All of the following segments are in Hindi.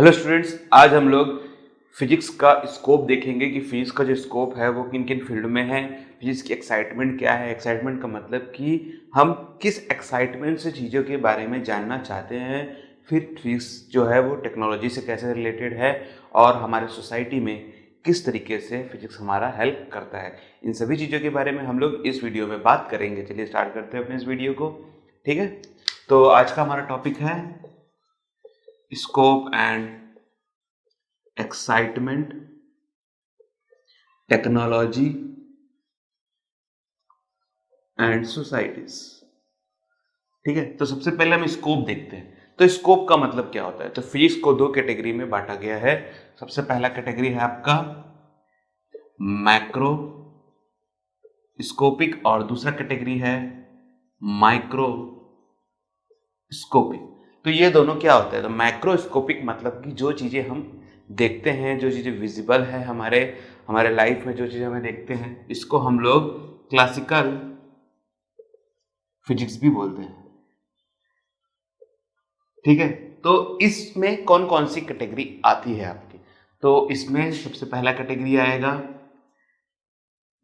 हेलो स्टूडेंट्स, आज हम लोग फिजिक्स का स्कोप देखेंगे कि फिजिक्स का जो स्कोप है वो किन किन फील्ड में है। फिजिक्स की एक्साइटमेंट क्या है। एक्साइटमेंट का मतलब कि हम किस एक्साइटमेंट से चीज़ों के बारे में जानना चाहते हैं। फिर फिजिक्स जो है वो टेक्नोलॉजी से कैसे रिलेटेड है और हमारे सोसाइटी में किस तरीके से फिजिक्स हमारा हेल्प करता है। इन सभी चीज़ों के बारे में हम लोग इस वीडियो में बात करेंगे। चलिए स्टार्ट करते हैं अपने इस वीडियो को। ठीक है, तो आज का हमारा टॉपिक है scope and excitement, technology and societies. ठीक है, तो सबसे पहले हम स्कोप देखते हैं। तो स्कोप का मतलब क्या होता है। तो फिजिक्स को दो कैटेगरी में बांटा गया है। सबसे पहला कैटेगरी है आपका मैक्रो स्कोपिक और दूसरा कैटेगरी है माइक्रो स्कोपिक। तो ये दोनों क्या होता है। तो मैक्रोस्कोपिक मतलब कि जो चीज़ें हम देखते हैं, जो चीज़ें विजिबल है हमारे हमारे लाइफ में, जो चीज़ें हमें देखते हैं, इसको हम लोग क्लासिकल फिजिक्स भी बोलते हैं। ठीक है, तो इसमें कौन कौन सी कैटेगरी आती है आपकी। तो इसमें सबसे पहला कैटेगरी आएगा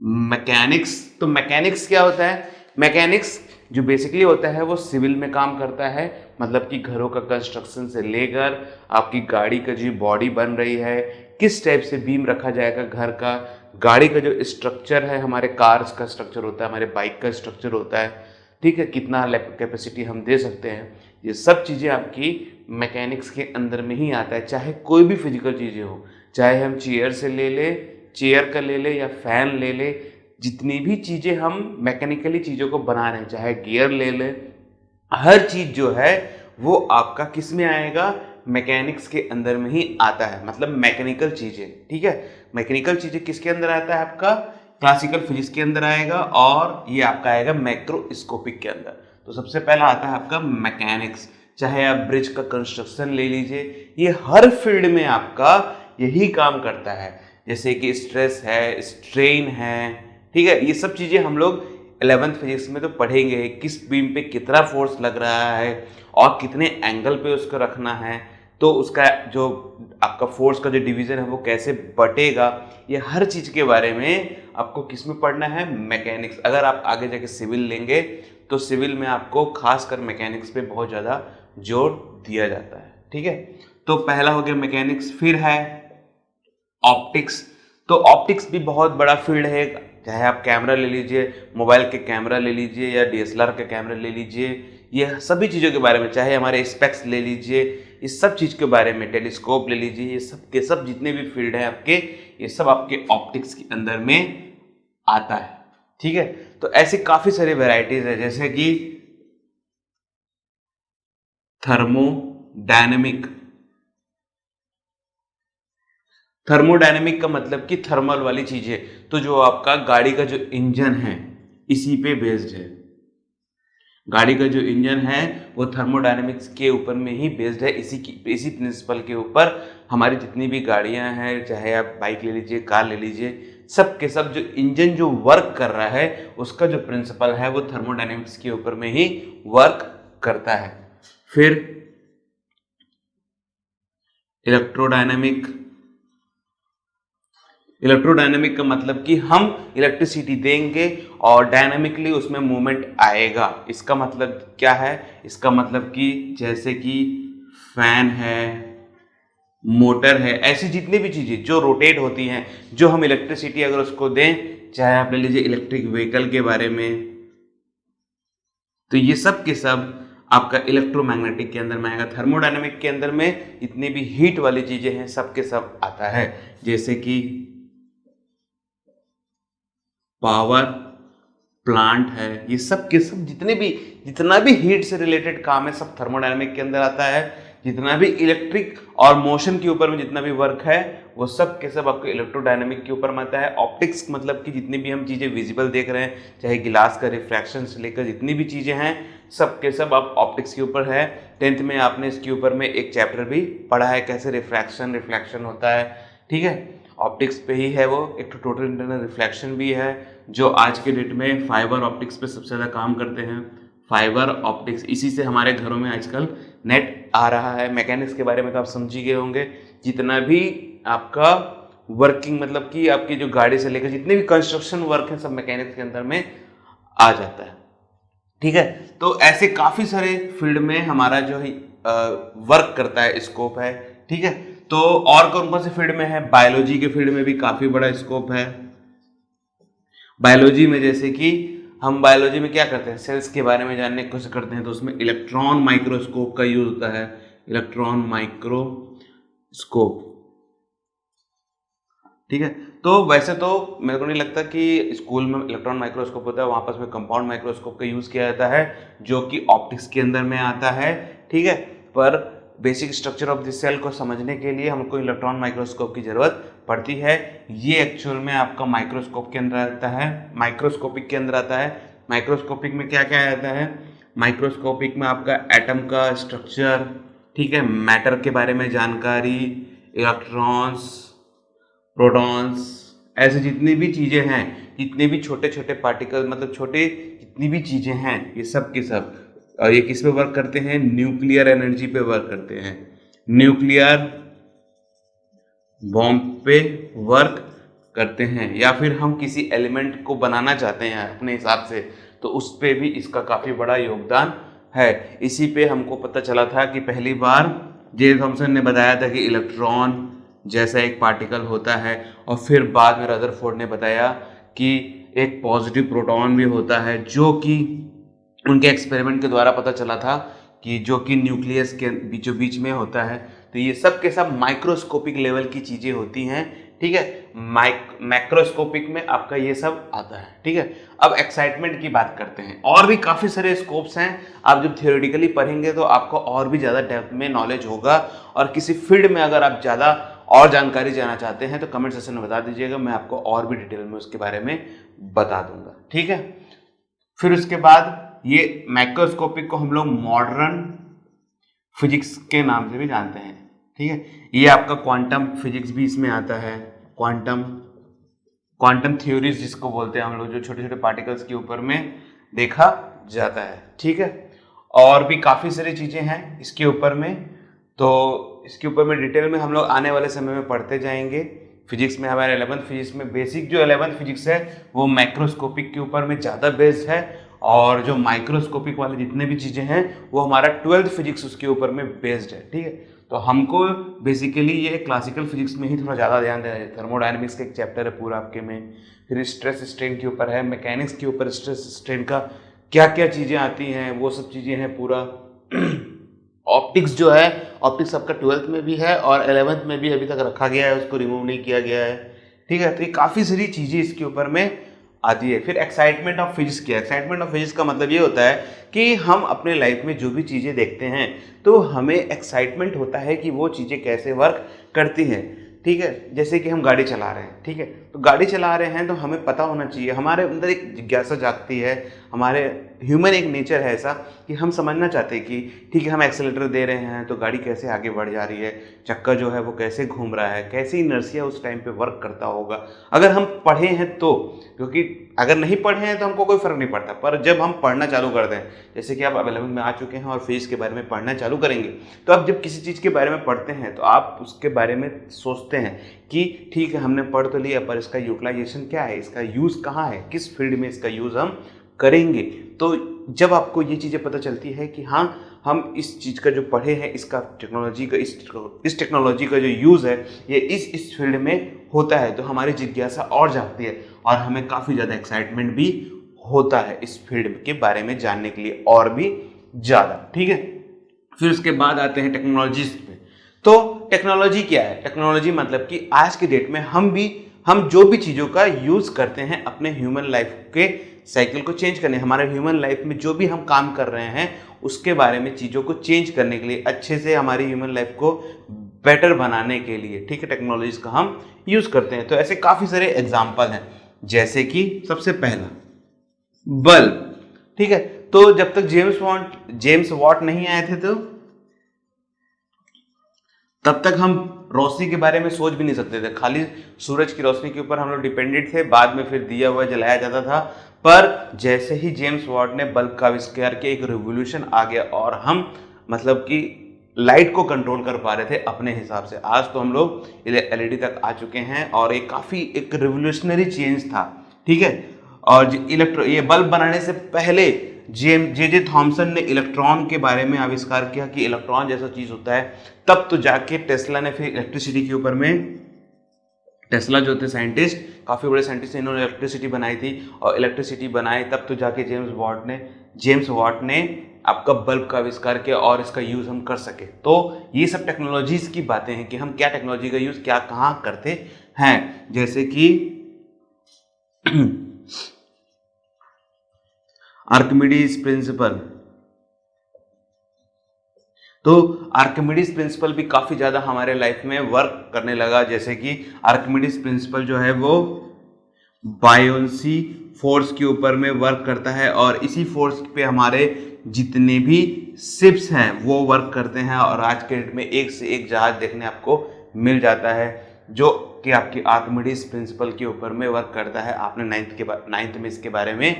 मैकेनिक्स। तो मैकेनिक्स क्या होता है। मैकेनिक्स जो बेसिकली होता है वो सिविल में काम करता है। मतलब कि घरों का कंस्ट्रक्शन से लेकर आपकी गाड़ी का जो बॉडी बन रही है, किस टाइप से बीम रखा जाएगा घर का, गाड़ी का जो स्ट्रक्चर है, हमारे कार्स का स्ट्रक्चर होता है, हमारे बाइक का स्ट्रक्चर होता है, ठीक है, कितना कैपेसिटी हम दे सकते हैं, ये सब चीज़ें आपकी मैकेनिक्स के अंदर में ही आता है। चाहे कोई भी फिजिकल चीज़ें हो, चाहे हम चेयर से ले ले, चेयर का ले ले या फैन ले ले, जितनी भी चीज़ें हम मैकेनिकली चीज़ों को बना रहे हैं, चाहे गियर ले ले, हर चीज़ जो है वो आपका किस में आएगा, मैकेनिक्स के अंदर में ही आता है। मतलब मैकेनिकल चीज़ें, ठीक है, मैकेनिकल चीज़ें किसके अंदर आता है, आपका क्लासिकल फिजिक्स के अंदर आएगा और ये आपका आएगा मैक्रोस्कोपिक के अंदर। तो सबसे पहला आता है आपका मैकेनिक्स। चाहे आप ब्रिज का कंस्ट्रक्शन ले लीजिए, ये हर फील्ड में आपका यही काम करता है। जैसे कि स्ट्रेस है, स्ट्रेन है, ठीक है, ये सब चीज़ें हम लोग 11th फिजिक्स में तो पढ़ेंगे। किस बीम पे कितना फोर्स लग रहा है और कितने एंगल पे उसको रखना है, तो उसका जो आपका फोर्स का जो डिवीज़न है वो कैसे बटेगा, ये हर चीज़ के बारे में आपको किस में पढ़ना है, मैकेनिक्स। अगर आप आगे जाके सिविल लेंगे तो सिविल में आपको खासकर मैकेनिक्स पे बहुत ज़्यादा जोर दिया जाता है। ठीक है, तो पहला हो गया मैकेनिक्स। फिर है ऑप्टिक्स। तो ऑप्टिक्स भी बहुत बड़ा फील्ड है। चाहे आप कैमरा ले लीजिए, मोबाइल के कैमरा ले लीजिए या डीएसएलआर का कैमरा ले लीजिए, ये सभी चीज़ों के बारे में, चाहे हमारे स्पेक्स ले लीजिए, इस सब चीज़ के बारे में, टेलीस्कोप ले लीजिए, ये सब के सब जितने भी फील्ड हैं आपके, ये सब आपके ऑप्टिक्स के अंदर में आता है। ठीक है, तो ऐसी काफ़ी सारी वेराइटीज़ है, जैसे कि थर्मोडायनेमिक। थर्मोडायनेमिक का मतलब कि थर्मल वाली चीजें। तो जो आपका गाड़ी का जो इंजन है इसी पे बेस्ड है। गाड़ी का जो इंजन है वो थर्मोडायनेमिक्स के ऊपर में ही बेस्ड है। इसी प्रिंसिपल के ऊपर हमारी जितनी भी गाड़ियां हैं, चाहे आप बाइक ले लीजिए, कार ले लीजिए, सब के सब जो इंजन जो वर्क कर रहा है उसका जो प्रिंसिपल है वो थर्मोडायनेमिक्स के ऊपर में ही वर्क करता है। फिर इलेक्ट्रोडायनेमिक। इलेक्ट्रोडायनेमिक का मतलब कि हम इलेक्ट्रिसिटी देंगे और डायनामिकली उसमें मूवमेंट आएगा। इसका मतलब क्या है, इसका मतलब कि जैसे कि फैन है, मोटर है, ऐसी जितनी भी चीज़ें जो रोटेट होती हैं, जो हम इलेक्ट्रिसिटी अगर उसको दें, चाहे आप ले लीजिए इलेक्ट्रिक व्हीकल के बारे में, तो ये सब के सब आपका इलेक्ट्रोमैग्नेटिक के अंदर में आएगा। थर्मोडायनेमिक के अंदर में जितनी भी हीट वाली चीज़ें हैं सब के सब आता है। जैसे कि पावर प्लांट है, ये सब के सब जितना भी हीट से रिलेटेड काम है सब थर्मोडायनेमिक के अंदर आता है। जितना भी इलेक्ट्रिक और मोशन के ऊपर में जितना भी वर्क है वो सब के सब आपको इलेक्ट्रोडायनेमिक के ऊपर में आता है। ऑप्टिक्स मतलब कि जितनी भी हम चीज़ें विजिबल देख रहे हैं, चाहे गिलास का रिफ्रैक्शन से लेकर जितनी भी चीज़ें हैं सब के सब आप ऑप्टिक्स के ऊपर है। 10th में आपने इसके ऊपर में एक चैप्टर भी पढ़ा है, कैसे रिफ्रैक्शन रिफ्लेक्शन होता है। ठीक है, ऑप्टिक्स पे ही है वो। एक तो टोटल इंटरनल रिफ्लेक्शन भी है, जो आज के डेट में फाइबर ऑप्टिक्स पे सबसे ज़्यादा काम करते हैं। फाइबर ऑप्टिक्स, इसी से हमारे घरों में आजकल नेट आ रहा है। मैकेनिक्स के बारे में तो आप समझ ही गए होंगे, जितना भी आपका वर्किंग मतलब कि आपकी जो गाड़ी से लेकर जितने भी कंस्ट्रक्शन वर्क है सब मैकेनिक्स के अंदर में आ जाता है। ठीक है, तो ऐसे काफी सारे फील्ड में हमारा जो है वर्क करता है, स्कोप है। ठीक है, तो और कौन कौन से फील्ड में है? बायोलॉजी के फील्ड में भी काफी बड़ा स्कोप है। बायोलॉजी में जैसे कि हम बायोलॉजी में क्या करते हैं, सेल्स के बारे में जानने की कोशिश करते हैं, तो उसमें इलेक्ट्रॉन माइक्रोस्कोप का यूज होता है। इलेक्ट्रॉन माइक्रोस्कोप, ठीक है। तो वैसे तो मेरे को नहीं लगता कि स्कूल में इलेक्ट्रॉन माइक्रोस्कोप होता है, वहाँ पर उसमें कंपाउंड माइक्रोस्कोप का यूज़ किया जाता है जो कि ऑप्टिक्स के अंदर में आता है। ठीक है, पर basic structure of the cell को समझने के लिए हमको इलेक्ट्रॉन माइक्रोस्कोप की ज़रूरत पड़ती है। ये एक्चुअल में आपका माइक्रोस्कोप के अंदर आता है, माइक्रोस्कोपिक के अंदर आता है। माइक्रोस्कोपिक में क्या क्या आता है? माइक्रोस्कोपिक में आपका एटम का स्ट्रक्चर, ठीक है, मैटर के बारे में जानकारी, इलेक्ट्रॉन्स, प्रोटॉन्स, ऐसे जितनी भी चीज़ें हैं, जितने भी छोटे छोटे पार्टिकल मतलब छोटे जितनी भी चीज़ें हैं, ये सब के सब, और ये किस पे वर्क करते हैं? न्यूक्लियर एनर्जी पे वर्क करते हैं, न्यूक्लियर बॉम्ब पे वर्क करते हैं। या फिर हम किसी एलिमेंट को बनाना चाहते हैं अपने हिसाब से, तो उस पे भी इसका काफ़ी बड़ा योगदान है। इसी पे हमको पता चला था कि पहली बार जे थॉमसन ने बताया था कि इलेक्ट्रॉन जैसा एक पार्टिकल होता है, और फिर बाद में रदरफोर्ड ने बताया कि एक पॉजिटिव प्रोटॉन भी होता है, जो कि उनके एक्सपेरिमेंट के द्वारा पता चला था कि जो कि न्यूक्लियस के बीचों बीच में होता है। तो ये सब के सब माइक्रोस्कोपिक लेवल की चीज़ें होती हैं। ठीक है, मैक्रोस्कोपिक में आपका ये सब आता है। ठीक है, अब एक्साइटमेंट की बात करते हैं। और भी काफ़ी सारे स्कोप्स हैं, आप जब थियोरेटिकली पढ़ेंगे तो आपको और भी ज़्यादा डेप्थ में नॉलेज होगा। और किसी फील्ड में अगर आप ज़्यादा और जानकारी जानना चाहते हैं तो कमेंट सेक्शन में बता दीजिएगा, मैं आपको और भी डिटेल में उसके बारे में बता दूंगा। ठीक है, फिर उसके बाद ये माइक्रोस्कोपिक को हम लोग मॉडर्न फिजिक्स के नाम से भी जानते हैं। ठीक है, ये आपका क्वांटम फिजिक्स भी इसमें आता है, क्वांटम थ्योरीज जिसको बोलते हैं हम लोग, जो छोटे छोटे पार्टिकल्स के ऊपर में देखा जाता है। ठीक है, और भी काफ़ी सारी चीज़ें हैं इसके ऊपर में, तो इसके ऊपर में डिटेल में हम लोग आने वाले समय में पढ़ते जाएंगे। फिजिक्स में हमारे 11th फिजिक्स में बेसिक जो 11th फिजिक्स है वो माइक्रोस्कोपिक के ऊपर में ज़्यादा बेस्ड है, और जो माइक्रोस्कोपिक वाले जितने भी चीज़ें हैं वो हमारा 12th फिजिक्स उसके ऊपर में बेस्ड है। ठीक है, तो हमको बेसिकली ये क्लासिकल फिजिक्स में ही थोड़ा ज़्यादा ध्यान देना है। थर्मोडायनेमिक्स का एक चैप्टर है पूरा आपके में, फिर स्ट्रेस स्ट्रेन के ऊपर है, मैकेनिक्स के ऊपर स्ट्रेस स्ट्रेन का क्या क्या चीज़ें आती हैं वो सब चीज़ें हैं पूरा। ऑप्टिक्स जो है, ऑप्टिक्स आपका 12th में भी है और 11th में भी अभी तक रखा गया है, उसको रिमूव नहीं किया गया है। ठीक है, तो ये काफ़ी सारी चीज़ें इसके ऊपर में आती है। फिर एक्साइटमेंट ऑफ फिजिक्स क्या है? एक्साइटमेंट ऑफ फिजिक्स का मतलब ये होता है कि हम अपने लाइफ में जो भी चीज़ें देखते हैं तो हमें एक्साइटमेंट होता है कि वो चीज़ें कैसे वर्क करती हैं। ठीक है, जैसे कि हम गाड़ी चला रहे हैं, ठीक है, तो गाड़ी चला रहे हैं तो हमें पता होना चाहिए, हमारे अंदर एक जिज्ञासा जागती है, हमारे ह्यूमन एक नेचर है ऐसा कि हम समझना चाहते हैं कि ठीक है हम एक्सेलेटर दे रहे हैं तो गाड़ी कैसे आगे बढ़ जा रही है, चक्का जो है वो कैसे घूम रहा है, कैसे इनर्शिया उस टाइम पे वर्क करता होगा, अगर हम पढ़े हैं तो। क्योंकि अगर नहीं पढ़े हैं तो हमको कोई फ़र्क नहीं पड़ता, पर जब हम पढ़ना चालू कर दें, जैसे कि आप 11th में आ चुके हैं और फिजिक्स के बारे में पढ़ना चालू करेंगे, तो आप जब किसी चीज़ के बारे में पढ़ते हैं तो आप उसके बारे में सोचते हैं कि ठीक है हमने पढ़ तो लिया पर इसका यूटिलाइजेशन क्या है, इसका यूज़ कहाँ है, किस फील्ड में इसका यूज़ हम करेंगे। तो जब आपको ये चीज़ें पता चलती है कि हाँ हम इस चीज़ का जो पढ़े हैं, इसका टेक्नोलॉजी का इस टेक्नोलॉजी का जो यूज़ है ये इस फील्ड में होता है, तो हमारी जिज्ञासा और जागती है और हमें काफ़ी ज़्यादा एक्साइटमेंट भी होता है इस फील्ड के बारे में जानने के लिए और भी ज़्यादा। ठीक है, फिर उसके बाद आते हैं टेक्नोलॉजीज पे। तो टेक्नोलॉजी क्या है? टेक्नोलॉजी मतलब कि आज के डेट में हम जो भी चीज़ों का यूज़ करते हैं अपने ह्यूमन लाइफ के साइकिल को चेंज करने, हमारे ह्यूमन लाइफ में जो भी हम काम कर रहे हैं उसके बारे में चीज़ों को चेंज करने के लिए, अच्छे से हमारी ह्यूमन लाइफ को बेटर बनाने के लिए, ठीक है, टेक्नोलॉजीज का हम यूज़ करते हैं। तो ऐसे काफ़ी सारे एग्जाम्पल हैं, जैसे कि सबसे पहला बल्ब। ठीक है, तो जब तक जेम्स वॉट नहीं आए थे तो तब तक हम रोशनी के बारे में सोच भी नहीं सकते थे, खाली सूरज की रोशनी के ऊपर हम लोग डिपेंडेंट थे, बाद में फिर दिया हुआ जलाया जाता था। पर जैसे ही जेम्स वॉट ने बल्ब का आविष्कार किया एक रिवोल्यूशन आ गया और हम मतलब कि लाइट को कंट्रोल कर पा रहे थे अपने हिसाब से। आज तो हम लोग एलईडी तक आ चुके हैं और ये काफ़ी एक रिवोल्यूशनरी चेंज था, ठीक है। और ये बल्ब बनाने से पहले जे थॉमसन ने इलेक्ट्रॉन के बारे में आविष्कार किया कि इलेक्ट्रॉन जैसा चीज़ होता है, तब तो जाके टेस्ला ने फिर इलेक्ट्रिसिटी के ऊपर में, टेस्ला जो थे साइंटिस्ट, काफ़ी बड़े साइंटिस्ट, इन्होंने इलेक्ट्रिसिटी बनाई थी और इलेक्ट्रिसिटी बनाई तब तो जाके जेम्स वाट ने आपका बल्ब का आविष्कार किया और इसका यूज़ हम कर सके। तो ये सब टेक्नोलॉजीज़ की बातें हैं कि हम क्या टेक्नोलॉजी का यूज़ क्या कहाँ करते हैं। जैसे कि आर्किमिडीज प्रिंसिपल, तो आर्किमिडीज प्रिंसिपल भी काफ़ी ज़्यादा हमारे लाइफ में वर्क करने लगा। जैसे कि आर्किमिडीज प्रिंसिपल जो है वो बायोन्सी फोर्स के ऊपर में वर्क करता है और इसी फोर्स पे हमारे जितने भी शिप्स हैं वो वर्क करते हैं और आज के डेट में एक से एक जहाज देखने आपको मिल जाता है जो कि आपकी आर्किमिडीज प्रिंसिपल के ऊपर में वर्क करता है। आपने नाइन्थ में इसके बारे में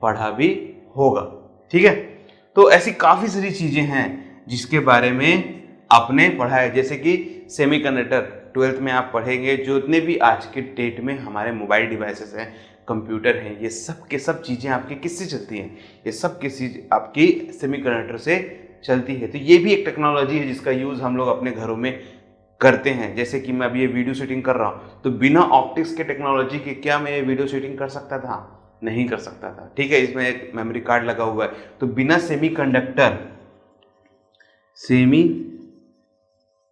पढ़ा भी होगा, ठीक है। तो ऐसी काफ़ी सारी चीज़ें हैं जिसके बारे में आपने पढ़ा है, जैसे कि सेमीकंडक्टर 12th में आप पढ़ेंगे। जितने भी आज के डेट में हमारे मोबाइल डिवाइसेस हैं, कंप्यूटर हैं, ये सब के सब चीज़ें आपकी किससे चलती हैं? ये सब की चीज़ आपकी सेमीकंडक्टर से चलती है। तो ये भी एक टेक्नोलॉजी है जिसका यूज़ हम लोग अपने घरों में करते हैं। जैसे कि मैं अभी ये वीडियो शूटिंग कर रहा हूँ, तो बिना ऑप्टिक्स के टेक्नोलॉजी के क्या मैं ये वीडियो शूटिंग कर सकता था? नहीं कर सकता था, ठीक है। इसमें एक मेमोरी कार्ड लगा हुआ है, तो बिना सेमी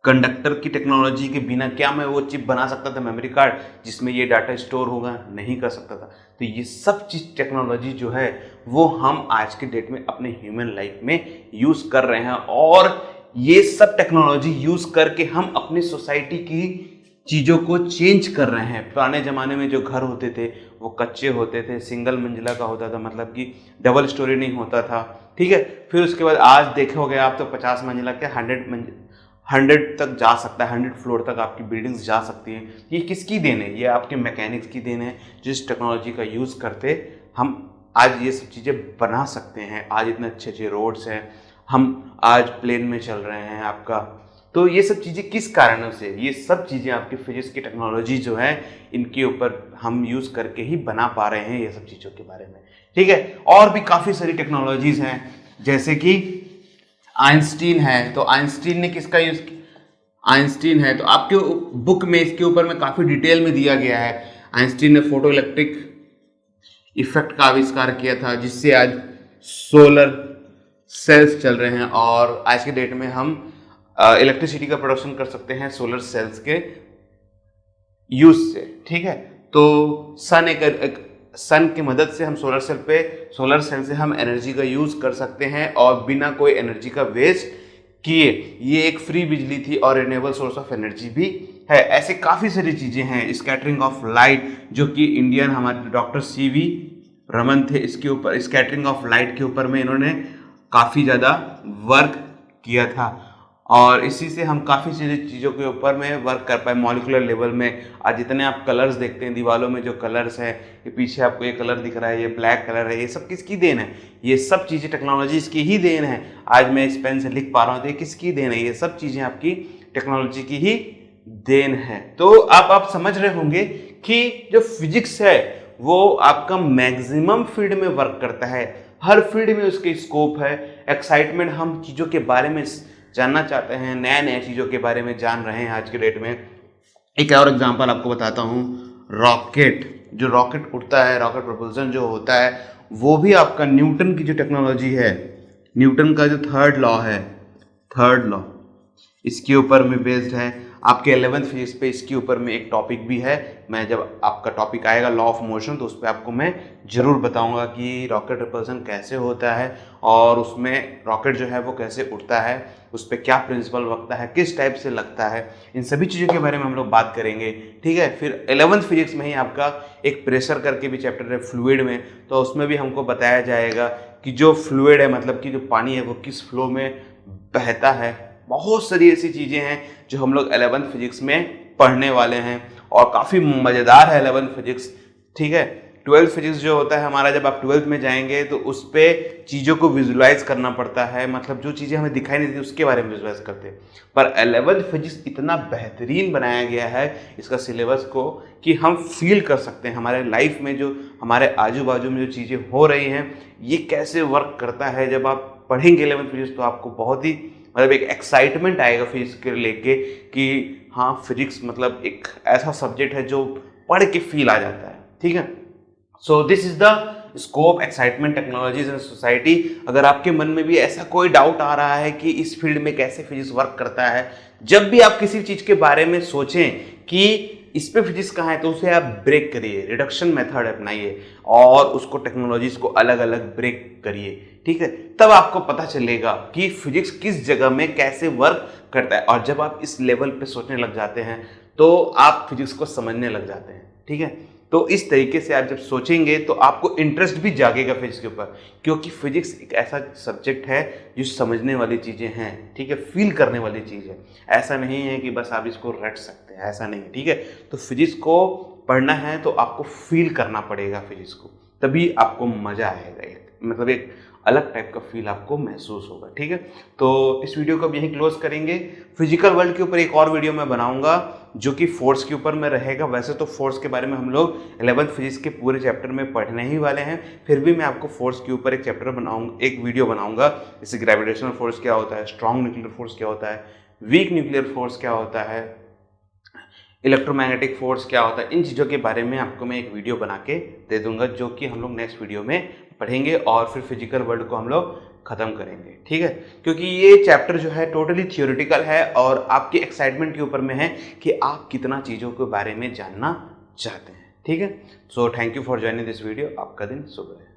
कंडक्टर की टेक्नोलॉजी के बिना क्या मैं वो चिप बना सकता था, मेमोरी कार्ड, जिसमें ये डाटा स्टोर होगा? नहीं कर सकता था। तो ये सब चीज़ टेक्नोलॉजी जो है वो हम आज के डेट में अपने ह्यूमन लाइफ में यूज़ कर रहे हैं और ये सब टेक्नोलॉजी यूज़ करके हम अपनी सोसाइटी की चीज़ों को चेंज कर रहे हैं। पुराने ज़माने में जो घर होते थे वो कच्चे होते थे, सिंगल मंजिला का होता था, मतलब कि डबल स्टोरी नहीं होता था, ठीक है। फिर उसके बाद आज देखोगे आप तो 50 मंजिला के 100 तक जा सकता है, 100 फ्लोर तक आपकी बिल्डिंग्स जा सकती हैं। ये किसकी देन है? ये आपके मैकेनिक्स की देन है, जिस टेक्नोलॉजी का यूज़ करते हम आज ये सब चीज़ें बना सकते हैं। आज इतने अच्छे अच्छे रोड्स हैं, हम आज प्लेन में चल रहे हैं आपका। तो ये सब चीज़ें किस कारणों से? ये सब चीज़ें आपकी फिजिक्स की टेक्नोलॉजी जो है इनके ऊपर हम यूज़ करके ही बना पा रहे हैं ये सब चीज़ों के बारे में, ठीक है। और भी काफ़ी सारी टेक्नोलॉजीज़ हैं, जैसे कि आइंस्टीन है, तो आइंस्टीन ने किसका यूज़? आइंस्टीन है तो आपके बुक में इसके ऊपर में काफ़ी डिटेल में दिया गया है। आइंस्टीन ने फोटो इलेक्ट्रिक इफेक्ट का आविष्कार किया था, जिससे आज सोलर सेल्स चल रहे हैं और आज के डेट में हम इलेक्ट्रिसिटी का प्रोडक्शन कर सकते हैं सोलर सेल्स के यूज से, ठीक है। तो सन की मदद से हम सोलर सेल से हम एनर्जी का यूज कर सकते हैं और बिना कोई एनर्जी का वेस्ट किए। ये एक फ्री बिजली थी और रिन्यूएबल सोर्स ऑफ एनर्जी भी है। ऐसे काफ़ी सारी चीज़ें हैं। स्कैटरिंग ऑफ लाइट, जो कि इंडियन हमारे डॉक्टर CV रमन थे, इसके ऊपर स्कैटरिंग ऑफ लाइट के ऊपर में इन्होंने काफ़ी ज़्यादा वर्क किया था और इसी से हम काफ़ी सारी चीज़ों के ऊपर में वर्क कर पाए मॉलिकुलर लेवल में। आज जितने आप कलर्स देखते हैं दीवारों में, जो कलर्स हैं, ये पीछे आपको ये कलर दिख रहा है, ये ब्लैक कलर है, ये सब किसकी देन है? ये सब चीज़ें टेक्नोलॉजीज की ही देन है। आज मैं इस पेन से लिख पा रहा हूँ तो ये किसकी देन है? ये सब चीज़ें आपकी टेक्नोलॉजी की ही देन है। तो आप समझ रहे होंगे कि जो फिजिक्स है वो आपका मैक्सिमम फील्ड में वर्क करता है, हर फील्ड में उसके स्कोप है। एक्साइटमेंट, हम चीज़ों के बारे में जानना चाहते हैं, नए नए चीज़ों के बारे में जान रहे हैं आज के डेट में। एक और एग्जांपल आपको बताता हूँ, रॉकेट। जो रॉकेट उड़ता है, रॉकेट प्रपोल्सन जो होता है, वो भी आपका न्यूटन की जो टेक्नोलॉजी है, न्यूटन का जो थर्ड लॉ इसके ऊपर में बेस्ड है। आपके 11th फिजिक्स पे इसके ऊपर में एक टॉपिक भी है। मैं जब आपका टॉपिक आएगा लॉ ऑफ मोशन, तो उस पर आपको मैं ज़रूर बताऊंगा कि रॉकेट प्रपोल्सन कैसे होता है और उसमें रॉकेट जो है वो कैसे उड़ता है, उस पर क्या प्रिंसिपल लगता है, किस टाइप से लगता है, इन सभी चीज़ों के बारे में हम लोग बात करेंगे, ठीक है। फिर 11th फिजिक्स में ही आपका एक प्रेशर करके भी चैप्टर है फ्लूइड में, तो उसमें भी हमको बताया जाएगा कि जो फ्लूइड है, मतलब कि जो पानी है, वो किस फ्लो में बहता है। बहुत सारी ऐसी चीज़ें हैं जो हम लोग 11th फिजिक्स में पढ़ने वाले हैं और काफ़ी मज़ेदार है 11th फिजिक्स, ठीक है। ट्वेल्थ फिजिक्स जो होता है हमारा, जब आप ट्वेल्थ में जाएंगे तो उस पर चीज़ों को विजुलाइज करना पड़ता है, मतलब जो चीज़ें हमें दिखाई नहीं थी उसके बारे में विजुलाइज करते हैं। पर 11th फिजिक्स इतना बेहतरीन बनाया गया है इसका सिलेबस को कि हम फील कर सकते हैं हमारे लाइफ में जो हमारे आजू बाजू में जो चीज़ें हो रही हैं ये कैसे वर्क करता है। जब आप पढ़ेंगे 11th फिजिक्स तो आपको बहुत ही मतलब एक एक्साइटमेंट आएगा फिजिक्स के लेके कि हाँ फिजिक्स मतलब एक ऐसा सब्जेक्ट है जो पढ़ के फील आ जाता है। ठीक है, so this is the scope excitement technologies in society. अगर आपके मन में भी ऐसा कोई डाउट आ रहा है कि इस फील्ड में कैसे फिजिक्स वर्क करता है, जब भी आप किसी चीज़ के बारे में सोचें कि इस पे फिजिक्स कहाँ है तो उसे आप ब्रेक करिए, रिडक्शन मेथड अपनाइए और उसको टेक्नोलॉजीज को अलग अलग ब्रेक करिए। ठीक है, तब आपको पता चलेगा कि फिजिक्स किस जगह में कैसे वर्क करता है। और जब आप इस लेवल पे सोचने लग जाते हैं तो आप फिजिक्स को समझने लग जाते हैं। ठीक है, तो इस तरीके से आप जब सोचेंगे तो आपको इंटरेस्ट भी जागेगा फिजिक्स के ऊपर, क्योंकि फिजिक्स एक ऐसा सब्जेक्ट है जो समझने वाली चीज़ें हैं। ठीक है, फील करने वाली चीज़ है। ऐसा नहीं है कि बस आप इसको रट सकते हैं, ऐसा नहीं। ठीक है, तो फिजिक्स को पढ़ना है तो आपको फील करना पड़ेगा फिजिक्स को, तभी आपको मज़ा आएगा। मतलब एक अलग टाइप का फील आपको महसूस होगा। ठीक है, तो इस वीडियो को अब यहीं क्लोज करेंगे। फिजिकल वर्ल्ड के ऊपर एक और वीडियो मैं बनाऊंगा जो कि फोर्स के ऊपर में रहेगा। वैसे तो फोर्स के बारे में हम लोग 11th फिजिक्स के पूरे चैप्टर में पढ़ने ही वाले हैं, फिर भी मैं आपको फोर्स के ऊपर एक चैप्टर बनाऊंगा, एक वीडियो बनाऊंगा। जैसे ग्रेविटेशनल फोर्स क्या होता है, स्ट्रॉन्ग न्यूक्लियर फोर्स क्या होता है, वीक न्यूक्लियर फोर्स क्या होता है, इलेक्ट्रोमैग्नेटिक फोर्स क्या होता है, इन चीज़ों के बारे में आपको मैं एक वीडियो बना के दे दूंगा जो कि हम लोग नेक्स्ट वीडियो में पढ़ेंगे और फिर फिजिकल वर्ल्ड को हम लोग ख़त्म करेंगे। ठीक है, क्योंकि ये चैप्टर जो है टोटली थियोरेटिकल है और आपकी एक्साइटमेंट के ऊपर में है कि आप कितना चीज़ों के बारे में जानना चाहते हैं। ठीक है, so thank you for joining this video. आपका दिन शुभ रहे।